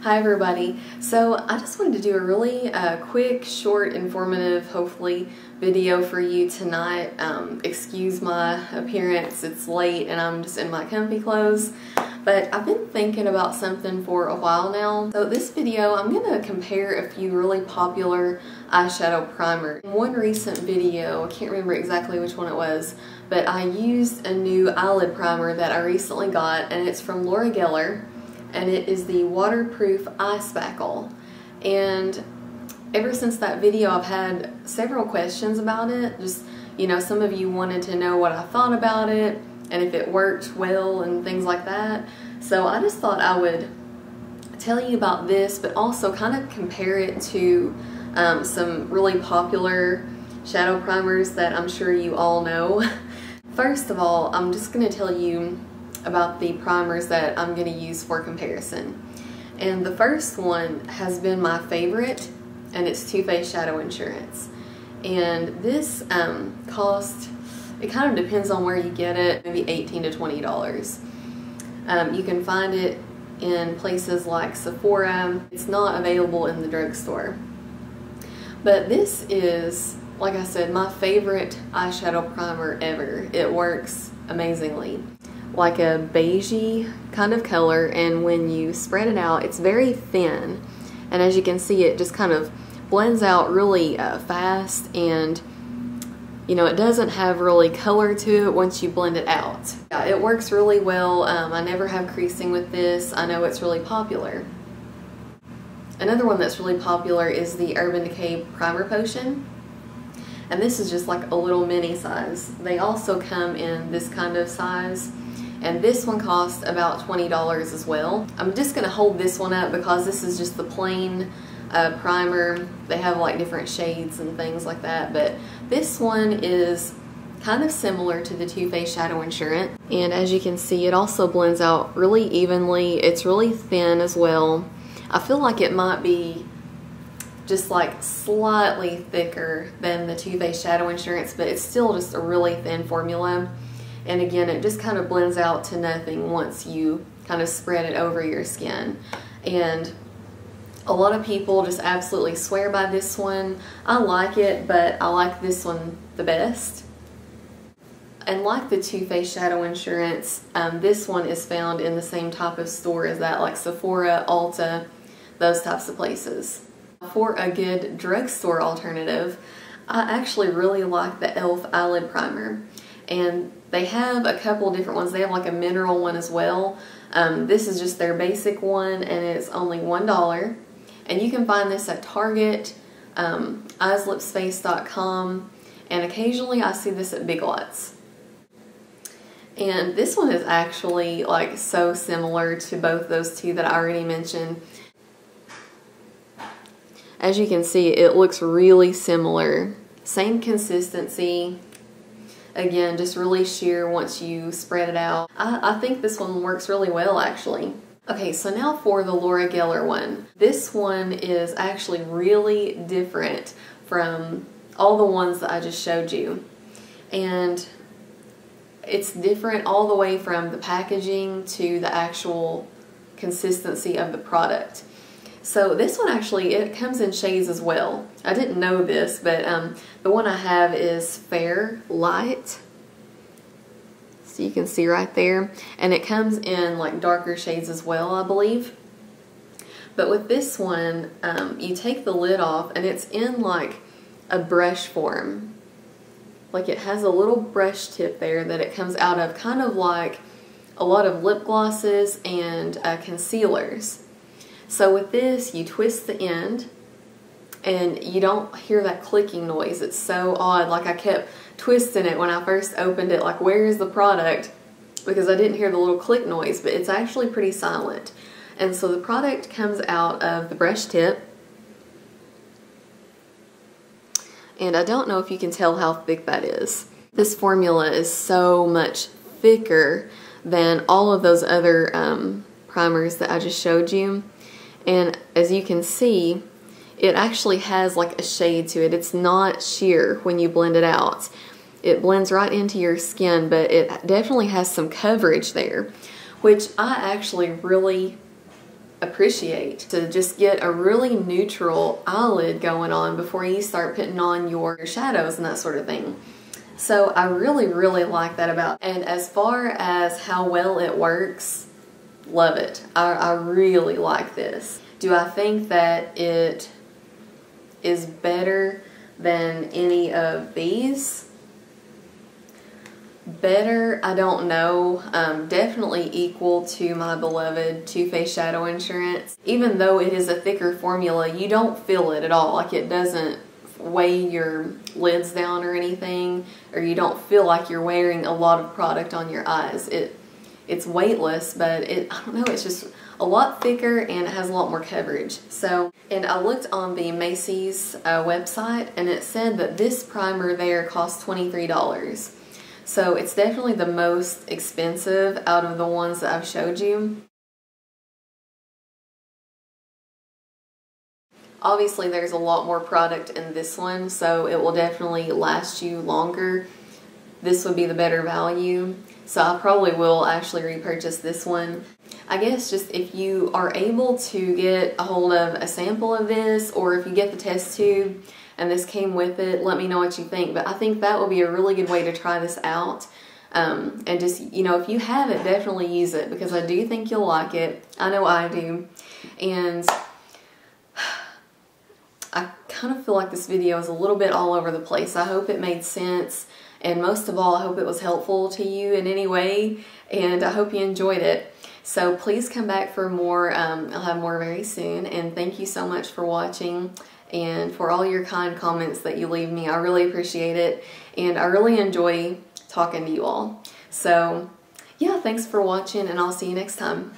Hi everybody. So I just wanted to do a really quick, short, informative, hopefully, video for you tonight. Excuse my appearance, it's late and I'm just in my comfy clothes. But I've been thinking about something for a while now. So this video, I'm going to compare a few really popular eyeshadow primers. In one recent video, I can't remember exactly which one it was, but I used a new eyelid primer that I recently got, and it's from Gellar. And it is the waterproof eye spackle. And ever since that video, I've had several questions about it. Just, you know, some of you wanted to know what I thought about it and if it worked well and things like that. So I just thought I would tell you about this, but also kind of compare it to some really popular shadow primers that I'm sure you all know. First of all, I'm just going to tell you about the primers that I'm going to use for comparison. And the first one has been my favorite, and it's Too Faced Shadow Insurance. And this cost, it kind of depends on where you get it, maybe $18 to $20. You can find it in places like Sephora. It's not available in the drugstore. But this is, like I said, my favorite eyeshadow primer ever. It works amazingly. Like a beigey kind of color, and when you spread it out, it's very thin, and as you can see, it just kind of blends out really fast, and you know, it doesn't have really color to it once you blend it out. Yeah, it works really well. I never have creasing with this. I know it's really popular. Another one that's really popular is the Decay Primer Potion, and this is just like a little mini size. They also come in this kind of size, and this one costs about $20 as well. I'm just going to hold this one up because this is just the plain primer. They have like different shades and things like that, but this one is kind of similar to the Too Faced Shadow Insurance, and as you can see, it also blends out really evenly. It's really thin as well. I feel like it might be just like slightly thicker than the Too Faced Shadow Insurance, but it's still just a really thin formula. And again, it just kind of blends out to nothing once you kind of spread it over your skin. And a lot of people just absolutely swear by this one. I like it, but I like this one the best. And like the Too Faced Shadow Insurance, this one is found in the same type of store as that, like Sephora, Ulta, those types of places. For a good drugstore alternative, I actually really like the e.l.f. Eyelid Primer. And they have a couple different ones. They have like a mineral one as well. This is just their basic one, and it's only $1. And you can find this at Target, eyeslipsface.com, and occasionally I see this at Big Lots. And this one is actually like so similar to both those two that I already mentioned. As you can see, it looks really similar. Same consistency. Again, just really sheer once you spread it out. I think this one works really well, actually. Okay, so now for the Gellar one. This one is actually really different from all the ones that I just showed you. And it's different all the way from the packaging to the actual consistency of the product. So this one actually, it comes in shades as well. I didn't know this, but the one I have is Fair Light. So you can see right there. And it comes in like darker shades as well, I believe. But with this one, you take the lid off, and it's in like a brush form. Like it has a little brush tip there that it comes out of, kind of like a lot of lip glosses and concealers. So with this, you twist the end, and you don't hear that clicking noise. It's so odd. Like I kept twisting it when I first opened it, like where is the product? Because I didn't hear the little click noise, but it's actually pretty silent. And so the product comes out of the brush tip. And I don't know if you can tell how thick that is. This formula is so much thicker than all of those other primers that I just showed you. And as you can see, it actually has like a shade to it. It's not sheer when you blend it out. It blends right into your skin, but it definitely has some coverage there, which I actually really appreciate, to just get a really neutral eyelid going on before you start putting on your shadows and that sort of thing. So I really, really like that about it. And as far as how well it works, love it. I really like this. Do I think that it is better than any of these? Better, I don't know. Definitely equal to my beloved Too Faced Shadow Insurance. Even though it is a thicker formula, you don't feel it at all. Like, it doesn't weigh your lids down or anything, or you don't feel like you're wearing a lot of product on your eyes. It's weightless, but I don't know, it's just a lot thicker and it has a lot more coverage. So, and I looked on the Macy's website, and it said that this primer there costs $23. So it's definitely the most expensive out of the ones that I've showed you. Obviously there's a lot more product in this one, so it will definitely last you longer. This would be the better value, so I probably will actually repurchase this one. I guess just if you are able to get a hold of a sample of this, or if you get the test tube and this came with it, let me know what you think. But I think that will be a really good way to try this out. And just, you know, if you have it, definitely use it, because I do think you'll like it. I know I do. And I kind of feel like this video is a little bit all over the place. I hope it made sense. And most of all, I hope it was helpful to you in any way. And I hope you enjoyed it. So please come back for more. I'll have more very soon. And thank you so much for watching and for all your kind comments that you leave me. I really appreciate it. And I really enjoy talking to you all. So yeah, thanks for watching, and I'll see you next time.